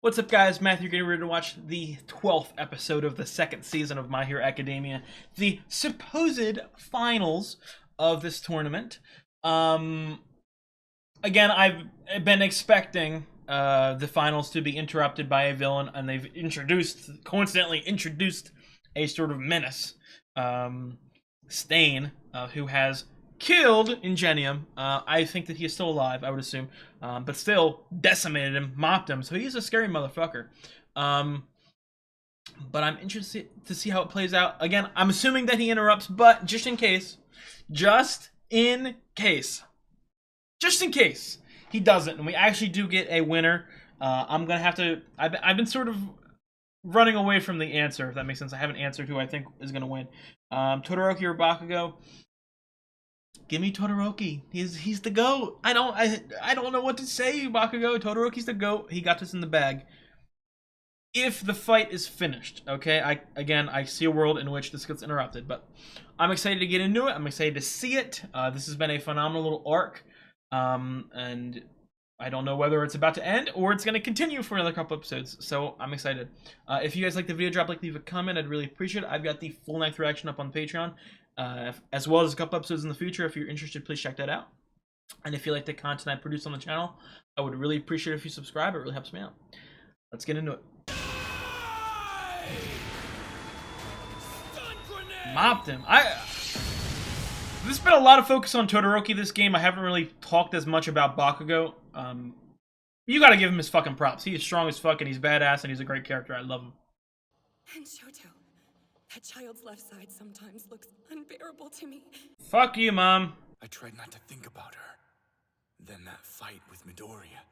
What's up, guys? Matthew getting ready to watch the 12th episode of the second season of My Hero Academia, the supposed finals of this tournament. Again, I've been expecting the finals to be interrupted by a villain, and they've coincidentally introduced a sort of menace, Stain, who has killed Ingenium. I think that he is still alive, I would assume, but still decimated him, mopped him, so he's a scary motherfucker. But I'm interested to see how it plays out. Again, I'm assuming that he interrupts, but just in case he doesn't, and we actually do get a winner, I'm gonna have to. I've been sort of running away from the answer, if that makes sense. I haven't answered who I think is gonna win. Todoroki or Bakugo? Give me Todoroki. He's the GOAT. I don't know what to say, Bakugo. Todoroki's the GOAT. He got this in the bag. If the fight is finished, okay? I see a world in which this gets interrupted, but I'm excited to get into it. I'm excited to see it. This has been a phenomenal little arc, and I don't know whether it's about to end or it's going to continue for another couple episodes, so I'm excited. If you guys like the video, drop a like, leave a comment. I'd really appreciate it. I've got the full length reaction up on Patreon, as well as a couple episodes in the future. If you're interested, please check that out. And if you like the content I produce on the channel, I would really appreciate it if you subscribe. It really helps me out. Let's get into it. Mopped him. There's been a lot of focus on Todoroki this game. I haven't really talked as much about Bakugo. You gotta give him his fucking props. He is strong as fuck, and he's badass, and he's a great character. I love him. And Shoto, that child's left side sometimes looks unbearable to me. Fuck you, Mom. I tried not to think about her. Then that fight with Midoriya.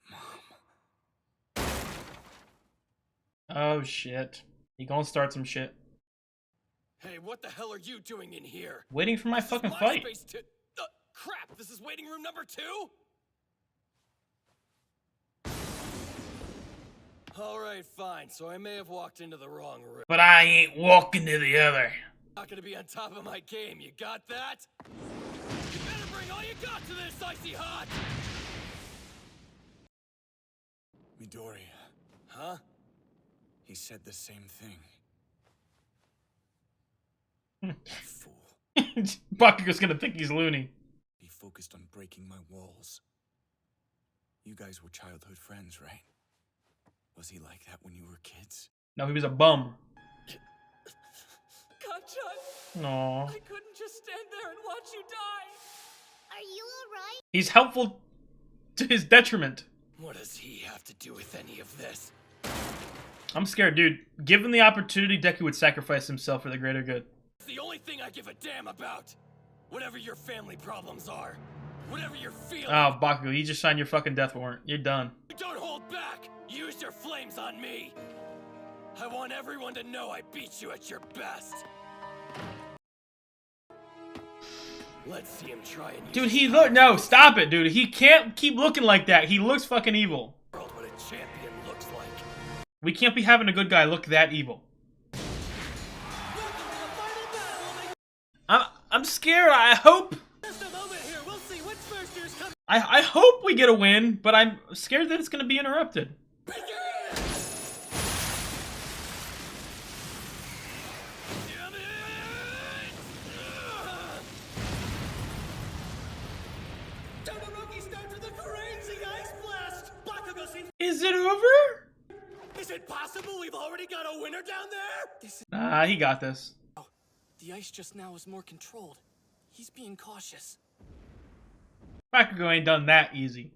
Mom. Oh, shit. He gonna start some shit. Hey, what the hell are you doing in here? Waiting for my fucking fight. Crap, this is waiting room number 2? Alright, fine, so I may have walked into the wrong room. But I ain't walking to the other. Not gonna be on top of my game, you got that? You better bring all you got to this, icy hot! Midoriya. Huh? He said the same thing. Fool. Bakugo's gonna think he's loony. He focused on breaking my walls. You guys were childhood friends, right? Was he like that when you were kids? No, he was a bum. Kacchan, No. I couldn't just stand there and watch you die. Are you alright? He's helpful to his detriment. What does he have to do with any of this? I'm scared, dude. Given the opportunity, Deku would sacrifice himself for the greater good. It's the only thing I give a damn about. Whatever your family problems are, whatever you're feeling. Oh, Bakugo, you just signed your fucking death warrant. You're done. Don't hold back. Use your flames on me. I want everyone to know I beat you at your best. Let's see him try and Dude, no, stop it, dude. He can't keep looking like that. He looks fucking evil. World what a champion looks like. We can't be having a good guy look that evil. I'm scared. I hope. Just a moment here. We'll see which firsters come. I hope we get a win, but I'm scared that it's gonna be interrupted. Todoroki starts with a crazy ice blast. Bakugo seems. Is it over? Is it possible we've already got a winner down there? Nah, he got this. The ice just now is more controlled. He's being cautious. Bakugo ain't done that easy.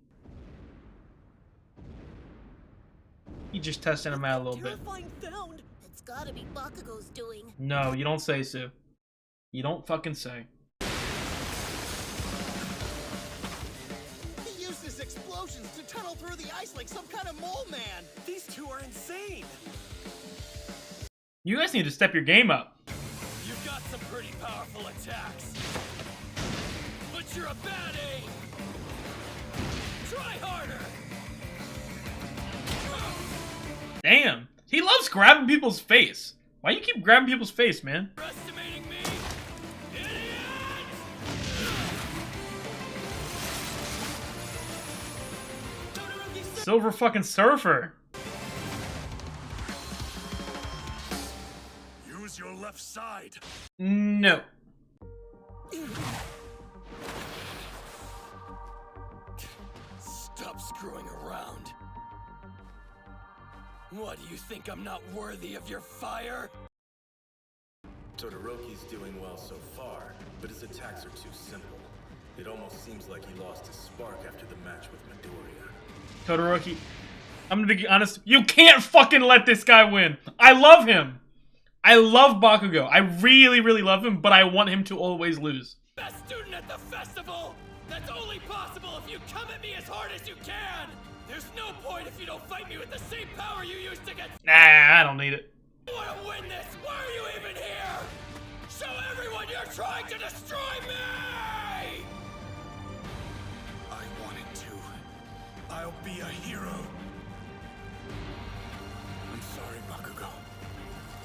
He just testing him out a little bit. Terrifying sound. It's gotta be Bakugo's doing. No, you don't say so. You don't fucking say. He used his explosions to tunnel through the ice like some kind of mole man. These two are insane. You guys need to step your game up. You've got some pretty powerful attacks. But you're a bad aim. Try harder. Damn. He loves grabbing people's face. Why you keep grabbing people's face, man? Underestimating me, idiot! Todoroki Silver fucking Surfer. Use your left side. No. Stop screwing around. What, do you think I'm not worthy of your fire? Todoroki's doing well so far, but his attacks are too simple. It almost seems like he lost his spark after the match with Midoriya. Todoroki, I'm gonna be honest. You can't fucking let this guy win. I love him. I love Bakugo. I really, really love him, but I want him to always lose. Best student at the festival! That's only possible if you come at me as hard as you can! There's no point if you don't fight me with the same power you used to get. Nah, I don't need it. You wanna win this? Why are you even here? Show everyone you're trying to destroy me! I wanted to. I'll be a hero. I'm sorry, Bakugo.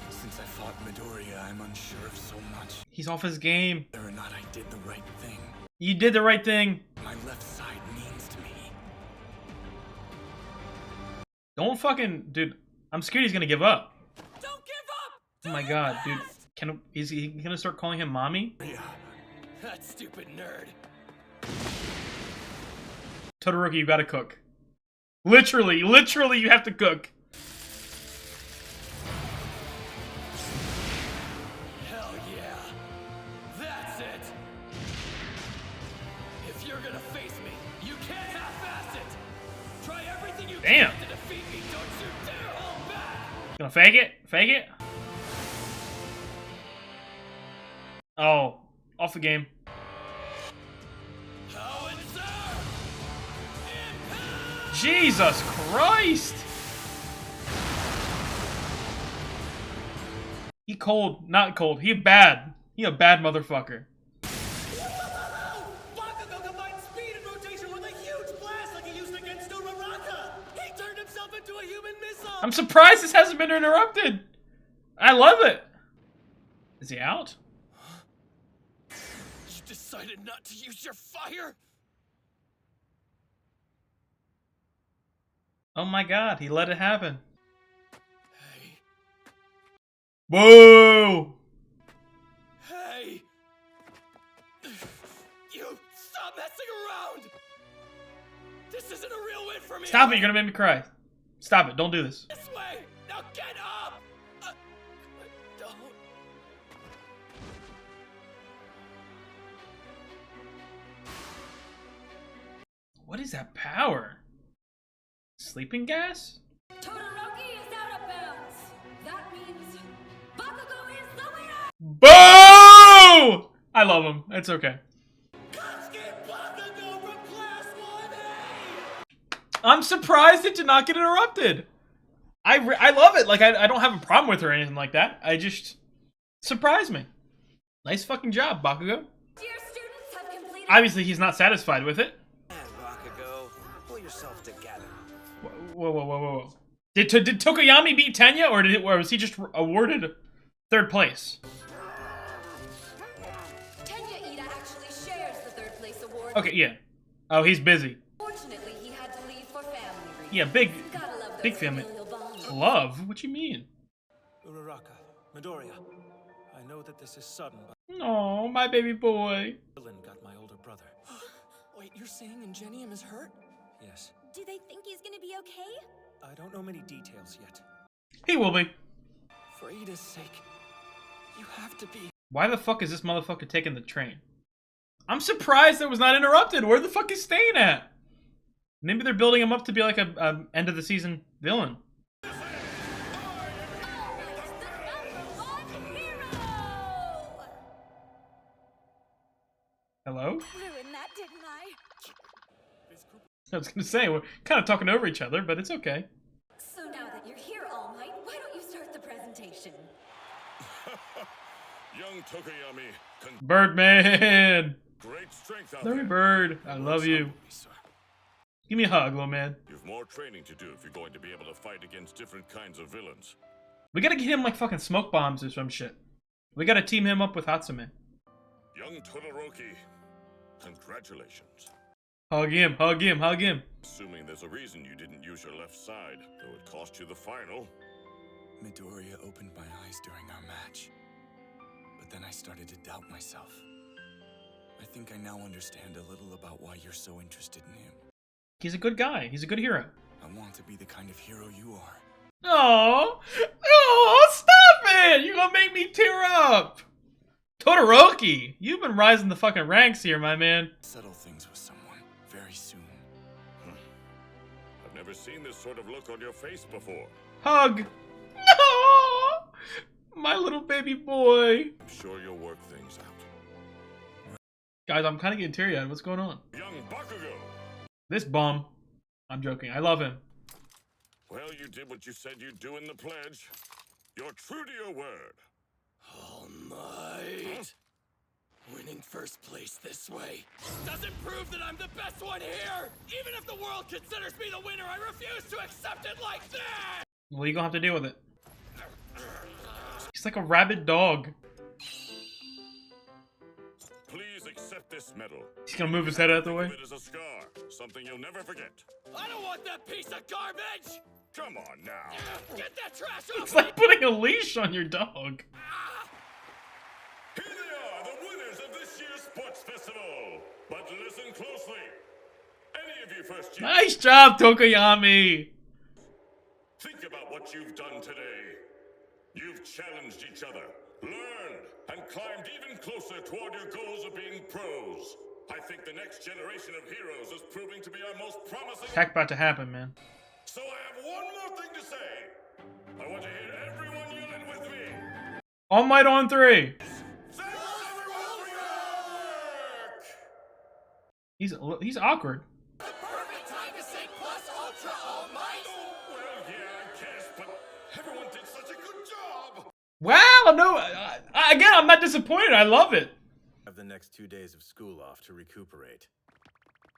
Since I fought Midoriya, I'm unsure of so much. He's off his game. Whether or not I did the right thing. You did the right thing. My left side means to me. Don't fucking, dude. I'm scared he's gonna give up. Don't give up! Oh my god, dude. Is he gonna start calling him mommy? Yeah. That stupid nerd. Todoroki, you gotta cook. Literally, you have to cook. Hell yeah. That's it. If you're gonna face me, you can't half-ass it. Try everything you Damn. can to defeat me. Don't you dare hold back. Gonna fake it? Fake it? Oh, off the game. Howitzer! Impact! Jesus Christ! He cold, not cold. He bad. He a bad motherfucker. Bakugo combined speed and rotation with a huge blast like he used against Todoroki. He turned himself into a human missile. I'm surprised this hasn't been interrupted. I love it. Is he out? You decided not to use your fire? Oh my god, he let it happen. Hey, Boo! hey! You stop messing around! This isn't a real win for me! Stop it, you're gonna make me cry. Stop it, don't do this. This way! Now get up! Don't. What is that power? Sleeping gas? Todoroki is out of bounds. That means Bakugo is the winner. Boo! I love him. It's okay. Bakugo from Class 1A! I'm surprised it did not get interrupted. I love it. Like, I don't have a problem with her or anything like that. I just... Surprised me. Nice fucking job, Bakugo. Dear students have completed. Obviously, he's not satisfied with it. Bakugo, pull yourself together. Whoa. Did Tokoyami beat Tenya, or was he just awarded third place? Tenya Ida actually shares the third place award. Okay, yeah. Oh, he's busy. Fortunately, he had to leave for family reasons. Yeah, big Gotta love those family. familial bonds. Love? What you mean? Uraraka, Midoriya, I know that this is sudden, but Oh, my baby boy. Villain got my older brother. Wait, you're saying Ingenium is hurt? Yes. Do they think he's gonna be okay? I don't know many details yet. He will be. For Ida's sake, you have to be. Why the fuck is this motherfucker taking the train? I'm surprised that was not interrupted. Where the fuck is staying at? Maybe they're building him up to be like a end of the season villain. Hello? Ruined that, didn't I? I was gonna say, we're kind of talking over each other, but it's okay. So now that you're here, All Might, why don't you start the presentation? Young Tokoyami, Birdman! great strength out Larry there. Bird, I love you. Give me a hug, little man. You've more training to do if you're going to be able to fight against different kinds of villains. We gotta get him like fucking smoke bombs or some shit. We gotta team him up with Hatsume. Young Todoroki, congratulations. Hug him, hug him, hug him. Assuming there's a reason you didn't use your left side, though it cost you the final. Midoriya opened my eyes during our match. But then I started to doubt myself. I think I now understand a little about why you're so interested in him. He's a good guy. He's a good hero. I want to be the kind of hero you are. Oh, oh, stop it! You're gonna make me tear up. Todoroki, you've been rising the fucking ranks here, my man. Settle things with someone very soon. I've never seen this sort of look on your face before. Hug. No, my little baby boy. I'm sure you'll work things out. Guys, I'm kind of getting teary-eyed. What's going on? Young Bakugo! This bum. I'm joking. I love him. Well, you did what you said you'd do in the pledge. You're true to your word. All Might. Winning first place this way doesn't prove that I'm the best one here! Even if the world considers me the winner, I refuse to accept it like that! What are you gonna have to deal with it? He's like a rabid dog. Please accept this medal. He's gonna move his head out the way. Think of it as a scar, something you'll never forget. I don't want that piece of garbage! Come on now. Get that trash off It's me! like putting a leash on your dog. Here they are, the winners of this year's sports festival. But listen closely. Any of you first year, Nice job, Tokoyami. think about what you've done today. You've challenged each other, learned, and climbed even closer toward your goals of being pros. I think the next generation of heroes is proving to be our most promising. Heck about to happen, man. So I have one more thing to say. I want to hear everyone yell it with me. All Might on 3. Thanks everyone for your work! He's awkward. Perfect time to say plus ultra, All Might! Well, yeah, I guess, but everyone did such a good job. Wow, no. Again, I'm not disappointed. I love it. Have the next 2 days of school off to recuperate.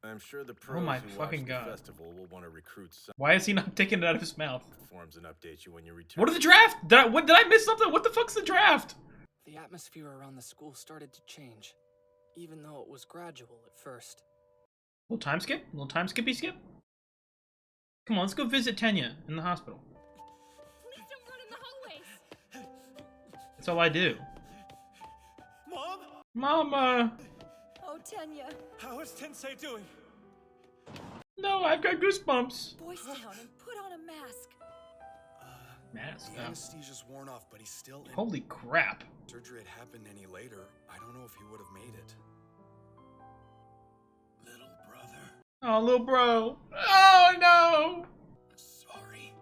I'm sure the pros my who fucking watch God. the festival will want to recruit some Why is he not taking it out of his mouth? forms and update you when you return. What are the draft? Did I miss something? What the fuck's the draft? The atmosphere around the school started to change, even though it was gradual at first. Little time skip? Little time skippy skip? Come on, let's go visit Tenya in the hospital. Please don't run in the hallways. That's all I do. Mom? Mama! Oh, Tenya. How is Tensei doing? No, I've got goosebumps. Voice down and put on a mask. Mask. The anesthesia's worn off, but he's still in. Holy crap. If surgery had happened any later, I don't know if he would have made it. Little brother, Oh, little bro. Oh, no. sorry.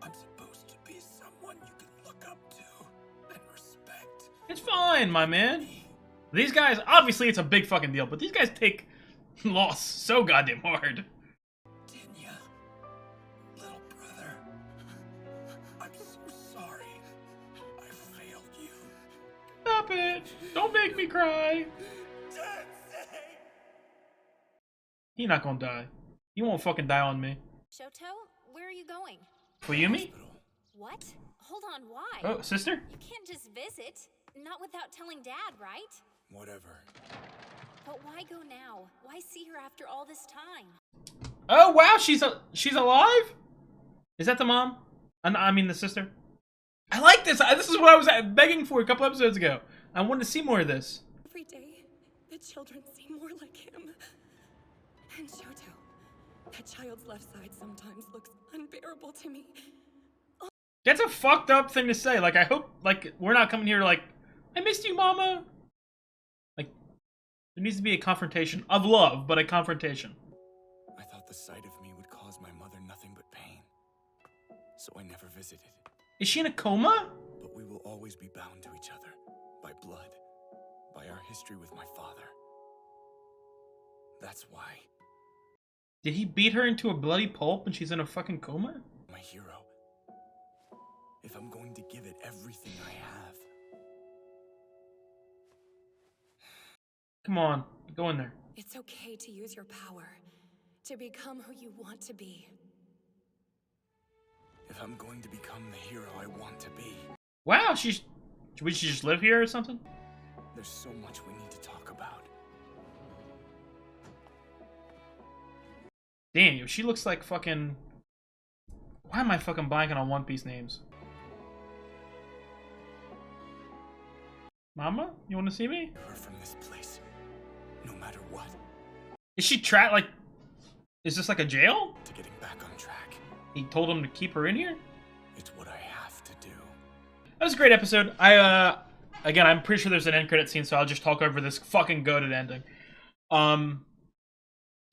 I'm supposed to be someone you can look up to and respect. It's fine, my man. These guys, obviously it's a big fucking deal, but these guys take loss so goddamn hard. Tenya, little brother, I'm so sorry. I failed you. Stop it. Don't make me cry. He's not gonna die. He won't fucking die on me. Shoto, where are you going? Fuyumi? What? Hold on, why? Oh, sister? You can't just visit. Not without telling Dad, right? Whatever. But why go now? Why see her after all this time? Oh, wow, she's alive? Is that the mom? I mean the sister? I like this. This is what I was begging for a couple episodes ago. I wanted to see more of this. Every day, the children seem more like him. And Shoto, that child's left side sometimes looks unbearable to me. That's a fucked up thing to say. Like, I hope, like, we're not coming here like, I missed you, mama. Like, there needs to be a confrontation. Of love, but a confrontation. I thought the sight of me would cause my mother nothing but pain. So I never visited. Is she in a coma? But we will always be bound to each other. By blood. By our history with my father. That's why. Did he beat her into a bloody pulp and she's in a fucking coma? My hero. If I'm going to give it everything I have. Come on, go in there. It's okay to use your power, to become who you want to be. If I'm going to become the hero I want to be. Wow, would she just live here or something? There's so much we need to talk about. Damn, she looks like fucking... Why am I fucking blanking on One Piece names? Mama? You want to see me? Her from this place, no matter what. Is she trapped, like... Is this like a jail? To getting back on track. He told him to keep her in here? It's what I have to do. That was a great episode. Again, I'm pretty sure there's an end credit scene, so I'll just talk over this fucking goated ending.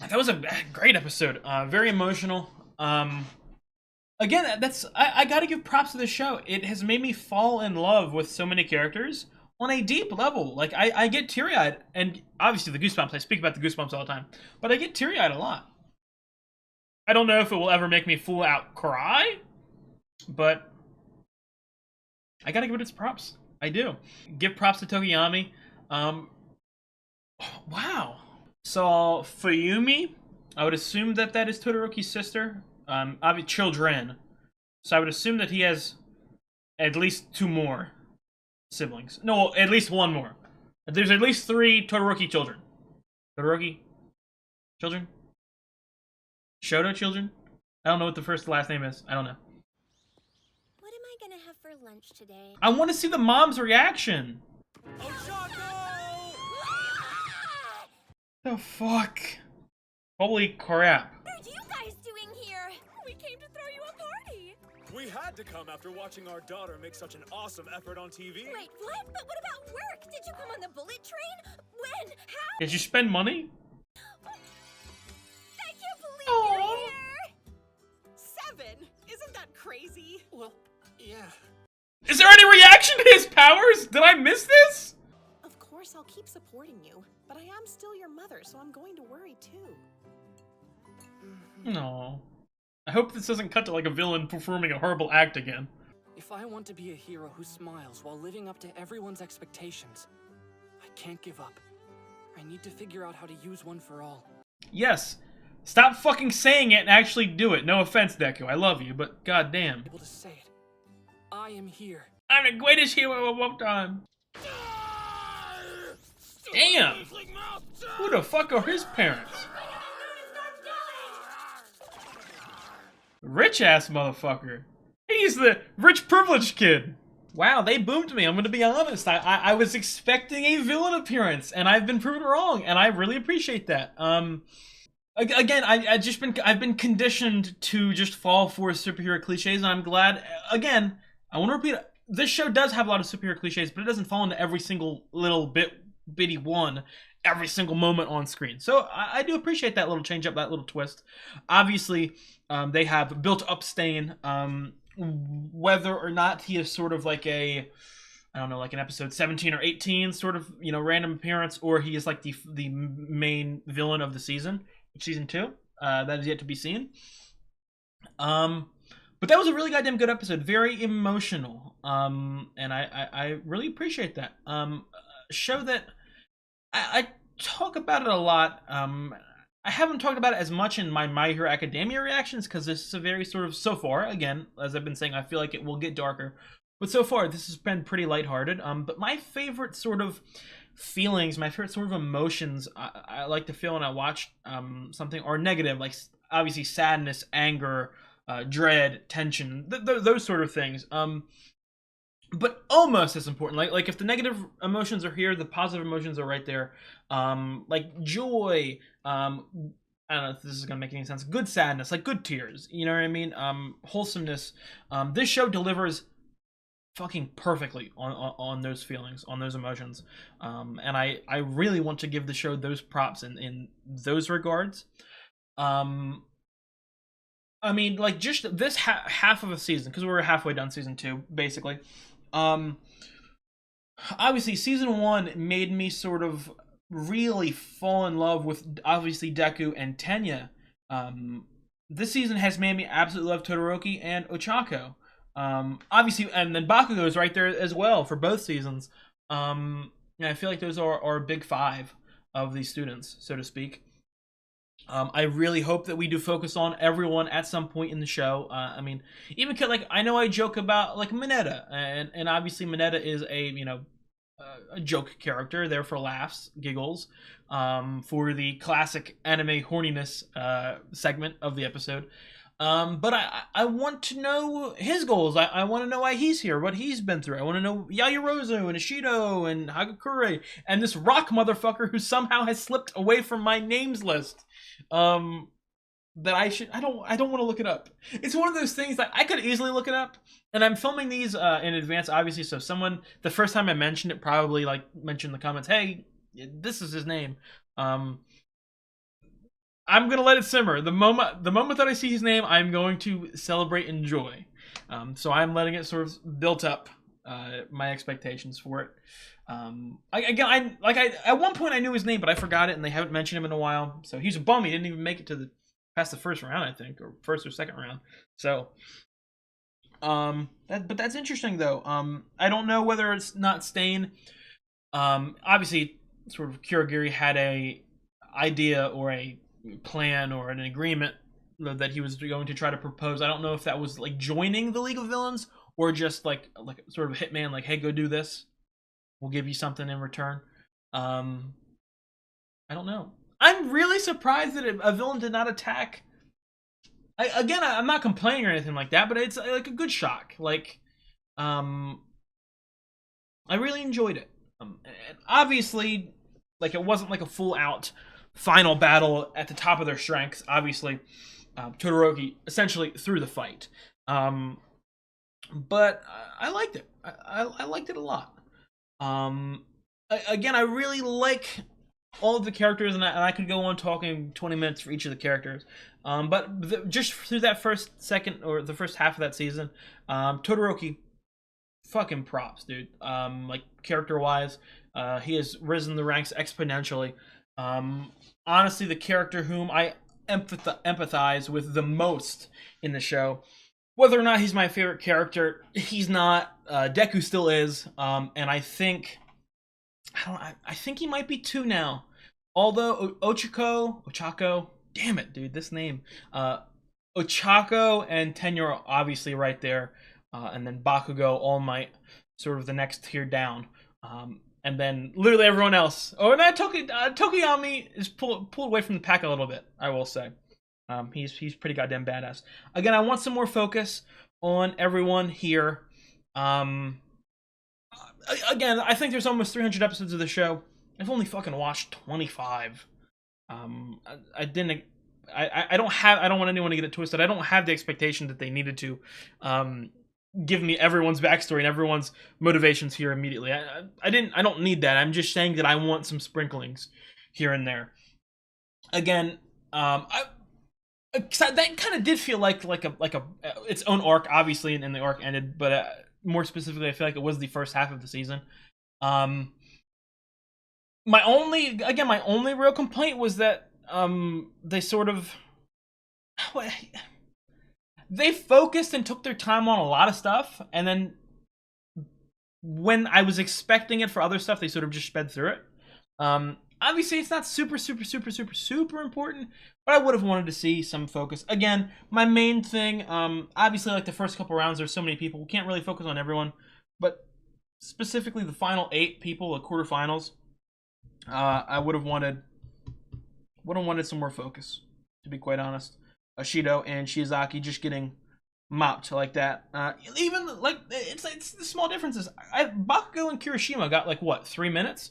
That was a great episode. Very emotional. Again, I gotta give props to this show. It has made me fall in love with so many characters on a deep level. Like, I get teary-eyed, and obviously the goosebumps, I speak about the goosebumps all the time, but I get teary-eyed a lot. I don't know if it will ever make me full out cry, but I gotta give it its props. I do. Give props to Tokiyami. Wow. So, Fuyumi, I would assume that that is Todoroki's sister. Obviously, children. So I would assume that he has at least 2 more siblings. No, at least 1 more. There's at least 3 Todoroki children. Todoroki children? Shoto children? I don't know what the first and last name is. I don't know. What am I gonna have for lunch today? I want to see the mom's reaction. The fuck? Holy crap. What are you guys doing here? We came to throw you a party. We had to come after watching our daughter make such an awesome effort on TV. Wait, what? But what about work? Did you come on the bullet train? When? How? Did you spend money? I can't believe you're here. 7? Isn't that crazy? Well, yeah. Is there any reaction to his powers? Did I miss this? Of course, I'll keep supporting you, but I am still your mother, so I'm going to worry too. No. I hope this doesn't cut to like a villain performing a horrible act again. If I want to be a hero who smiles while living up to everyone's expectations, I can't give up. I need to figure out how to use one for all. Yes. Stop fucking saying it and actually do it. No offense, Deku. I love you, but goddamn. Able to say it. I am here. I'm the greatest hero of all time. Damn. Who the fuck are his parents? Rich ass motherfucker. He's the rich privileged kid. Wow, they boomed me. I'm gonna be honest. I was expecting a villain appearance, and I've been proven wrong, and I really appreciate that. Again, I've been conditioned to just fall for superhero cliches, and I'm glad. Again, I want to repeat it. This show does have a lot of superhero cliches, but it doesn't fall into every single little bitty one every single moment on screen. So I do appreciate that little change up, that little twist. Obviously, they have built up Stain. Whether or not he is sort of like a, I don't know, like an episode 17 or 18 sort of, you know, random appearance, or he is like the main villain of the season, season 2. That is yet to be seen. But that was a really goddamn good episode. Very emotional. And I really appreciate that. Show that I talk about it a lot. I haven't talked about it as much in my Hero Academia reactions, because this is a very sort of, so far, again, as I've been saying, I feel like it will get darker. But so far, this has been pretty lighthearted. But my favorite sort of feelings, my favorite sort of emotions I like to feel when I watch something are negative, like obviously sadness, anger, dread, tension, those sort of things. But almost as important, like if the negative emotions are here, the positive emotions are right there. Like joy, I don't know if this is gonna make any sense. Good sadness, like good tears, you know what I mean? Wholesomeness. This show delivers fucking perfectly on those feelings, on those emotions. And I really want to give the show those props in those regards. I mean, like, just this half of a season, because we're halfway done season 2, basically. Obviously, season 1 made me sort of really fall in love with, obviously, Deku and Tenya. This season has made me absolutely love Todoroki and Ochako. Obviously, and then Bakugo is right there as well for both seasons. And I feel like those are our big 5 of these students, so to speak. I really hope that we do focus on everyone at some point in the show. I mean, even like, I know I joke about like Mineta, and obviously Mineta is a, you know, a joke character there for laughs, giggles. for the classic anime horniness segment of the episode. But I want to know his goals. I want to know why he's here, what he's been through. I want to know Yaoyorozu and Ishido and Hagakure and this rock motherfucker who somehow has slipped away from my names list. That I don't want to look it up. It's one of those things that I could easily look it up, and I'm filming these in advance, obviously. So someone, the first time I mentioned it, probably like mentioned in the comments, "Hey, this is his name." I'm gonna let it simmer. The moment that I see his name, I'm going to celebrate and enjoy. So I'm letting it sort of build up my expectations for it. At one point I knew his name, but I forgot it, and they haven't mentioned him in a while. So he's a bum. He didn't even make it to past the first round, I think, or first or second round. So, but that's interesting though. I don't know whether it's not Stain. Obviously, sort of Kurogiri had a idea or a plan or an agreement that he was going to try to propose. I don't know if that was like joining the League of Villains or just like sort of a hitman, like, hey, go do this. We'll give you something in return. I don't know. I'm really surprised that a villain did not attack. I'm not complaining or anything like that, but it's like a good shock. Like, I really enjoyed it. And obviously, like, it wasn't like a full out final battle at the top of their strengths. Obviously, Todoroki essentially threw the fight. But I liked it. I liked it a lot. I really like all of the characters, and I could go on talking 20 minutes for each of the characters. But just through that first half of that season, Todoroki, fucking props, dude. Like, character-wise, he has risen the ranks exponentially. Honestly, the character whom I empathize with the most in the show, whether or not he's my favorite character, he's not. Deku still is, and I think he might be 2 now. Although Ochako, damn it, dude, this name. Ochako and Tenyo are obviously right there, and then Bakugo, All Might, sort of the next tier down. And then literally everyone else. Oh, and Tokiyami is pulled away from the pack a little bit, I will say. He's pretty goddamn badass. Again, I want some more focus on everyone here. Again, I think there's almost 300 episodes of the show. I've only fucking watched 25. I don't want anyone to get it twisted. I don't have the expectation that they needed to give me everyone's backstory and everyone's motivations here immediately. I don't need that. I'm just saying that I want some sprinklings here and there. Again, that kind of did feel like a its own arc, obviously, and the arc ended. But more specifically, I feel like it was the first half of the season. My only real complaint was that they sort of they focused and took their time on a lot of stuff, and then when I was expecting it for other stuff, they sort of just sped through it. Obviously, it's not super important, but I would have wanted to see some focus. Again, my main thing, obviously, like the first couple rounds, there's so many people, we can't really focus on everyone, but specifically the final 8 people, the quarterfinals, I would have wanted some more focus, to be quite honest. Ishido and Shiozaki just getting mopped like that. Even like it's the small differences. Bakugo and Kirishima got like what, 3 minutes,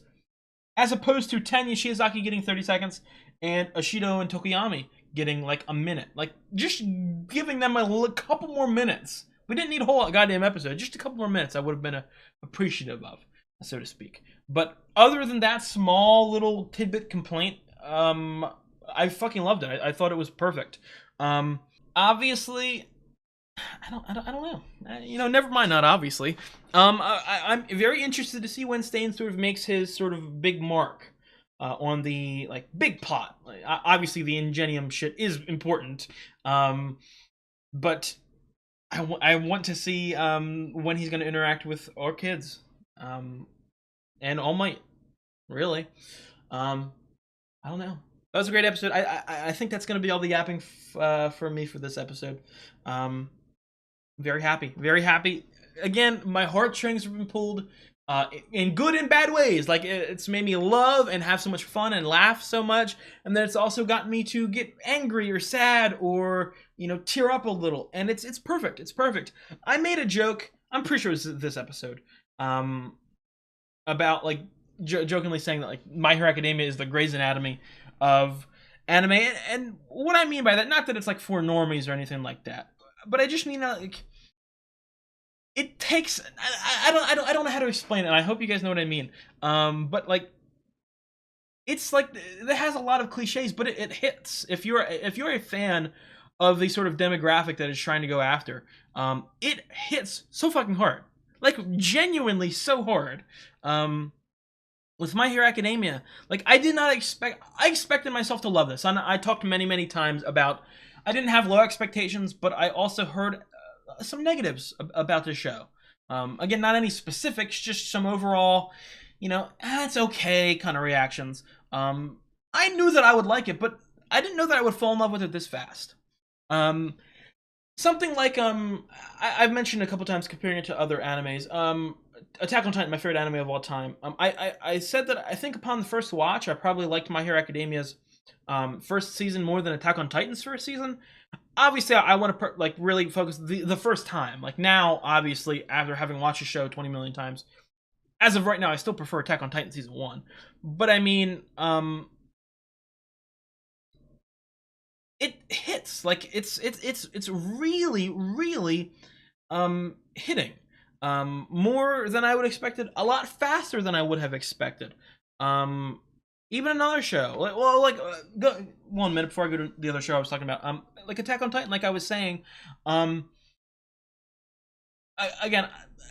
as opposed to Tenya Shiozaki getting 30 seconds and Ishido and Tokiyami getting like a minute. Like, just giving them a couple more minutes. We didn't need a whole goddamn episode. Just a couple more minutes I would have been appreciative of, so to speak. But other than that small little tidbit complaint, I fucking loved it. I thought it was perfect. Obviously, I don't know. Never mind. Not obviously. I'm very interested to see when Stain sort of makes his sort of big mark on the like big plot. Obviously, the Ingenium shit is important, but I want to see when he's going to interact with our kids, and All Might. Really, I don't know. That was a great episode. I think that's going to be all the yapping for me for this episode. Very happy. Again, my heartstrings have been pulled in good and bad ways. Like it's made me love and have so much fun and laugh so much, and then it's also gotten me to get angry or sad or tear up a little. And it's perfect. It's perfect. I made a joke. I'm pretty sure it was this episode, about like jokingly saying that like My Hero Academia is the Grey's Anatomy of anime, and what I mean by that, not that it's like for normies or anything like that, but I just mean that like it takes I don't know how to explain it, and I hope you guys know what I mean. But like it's like it has a lot of cliches, but it hits if you're a fan of the sort of demographic that it's trying to go after. It hits so fucking hard, like genuinely so hard. With My Hero Academia, like I expected myself to love this. I talked many times about I didn't have low expectations, but I also heard some negatives about this show. Again, not any specifics, just some overall, it's okay kind of reactions. I knew that I would like it, but I didn't know that I would fall in love with it this fast. Something like I've mentioned a couple times comparing it to other animes. Attack on Titan, my favorite anime of all time. I said that I think upon the first watch, I probably liked My Hero Academia's first season more than Attack on Titan's first season. Obviously, I want to like really focus the first time. Like now, obviously, after having watched the show 20 million times, as of right now, I still prefer Attack on Titan season 1. But I mean, it hits like it's really hitting. More than I would expected, a lot faster than I would have expected. Even another show, go 1 minute before I go to the other show I was talking about, like Attack on Titan, like I was saying, I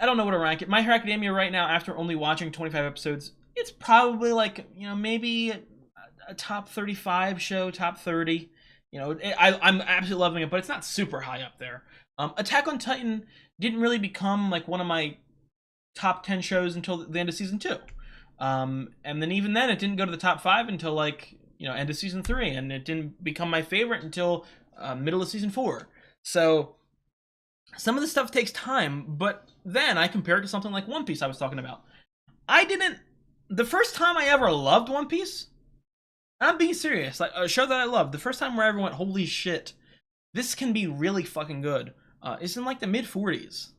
don't know what to rank it. My Hero Academia right now, after only watching 25 episodes, it's probably like, maybe a top 35 show, top 30. I'm absolutely loving it, but it's not super high up there. Attack on Titan didn't really become like one of my top 10 shows until the end of season 2. And then even then it didn't go to the top 5 until like, end of season 3, and it didn't become my favorite until middle of season 4. So some of the stuff takes time, but then I compare it to something like One Piece I was talking about. The first time I ever loved One Piece, I'm being serious, like a show that I loved, the first time where everyone went, holy shit, this can be really fucking good, is in like the mid 40s.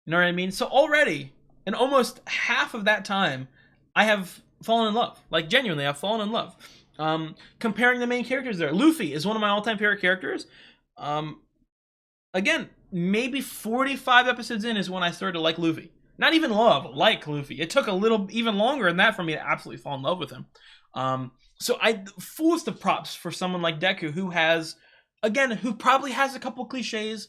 You know what I mean? So already, in almost half of that time, I have fallen in love. Like genuinely, I've fallen in love. Comparing the main characters there, Luffy is one of my all-time favorite characters. Again, maybe 45 episodes in is when I started to like Luffy. Not even love, like Luffy. It took a little, even longer than that for me to absolutely fall in love with him. So fullest of props for someone like Deku, who probably has a couple cliches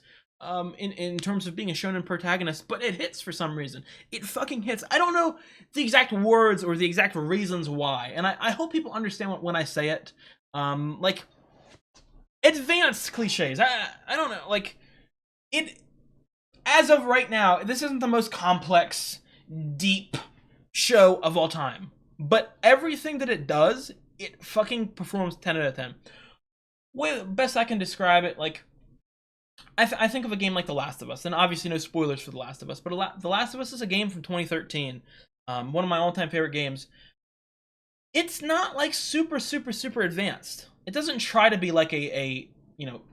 in terms of being a shonen protagonist, but it hits for some reason. It fucking hits. I don't know the exact words or the exact reasons why, and I hope people understand when I say it. Like, advanced cliches. I don't know, like, it, as of right now, this isn't the most complex, deep show of all time, but everything that it does, it fucking performs 10 out of 10. Way best I can describe it, like, I think of a game like The Last of Us, and obviously no spoilers for The Last of Us, but The Last of Us is a game from 2013, one of my all-time favorite games. It's not like super advanced. It doesn't try to be like a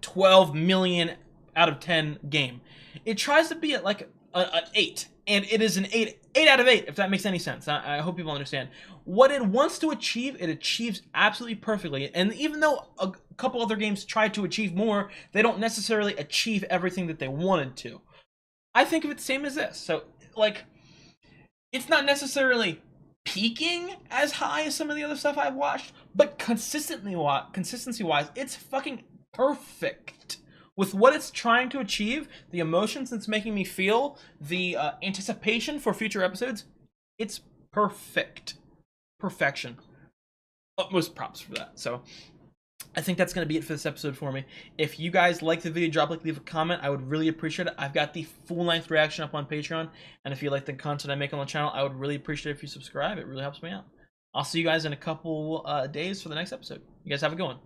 12 million out of 10 game. It tries to be at like an 8, and it is an 8 out of 8, if that makes any sense. I hope people understand. What it wants to achieve, it achieves absolutely perfectly. And even though a couple other games try to achieve more, they don't necessarily achieve everything that they wanted to. I think of it the same as this. So, like, it's not necessarily peaking as high as some of the other stuff I've watched, but consistency-wise, it's fucking perfect. With what it's trying to achieve, the emotions it's making me feel, the anticipation for future episodes, it's perfect. Perfection. Utmost props for that. So, I think that's going to be it for this episode for me. If you guys like the video, drop a like, leave a comment. I would really appreciate it. I've got the full-length reaction up on Patreon, and if you like the content I make on the channel, I would really appreciate it if you subscribe. It really helps me out. I'll see you guys in a couple days for the next episode. You guys have a good one.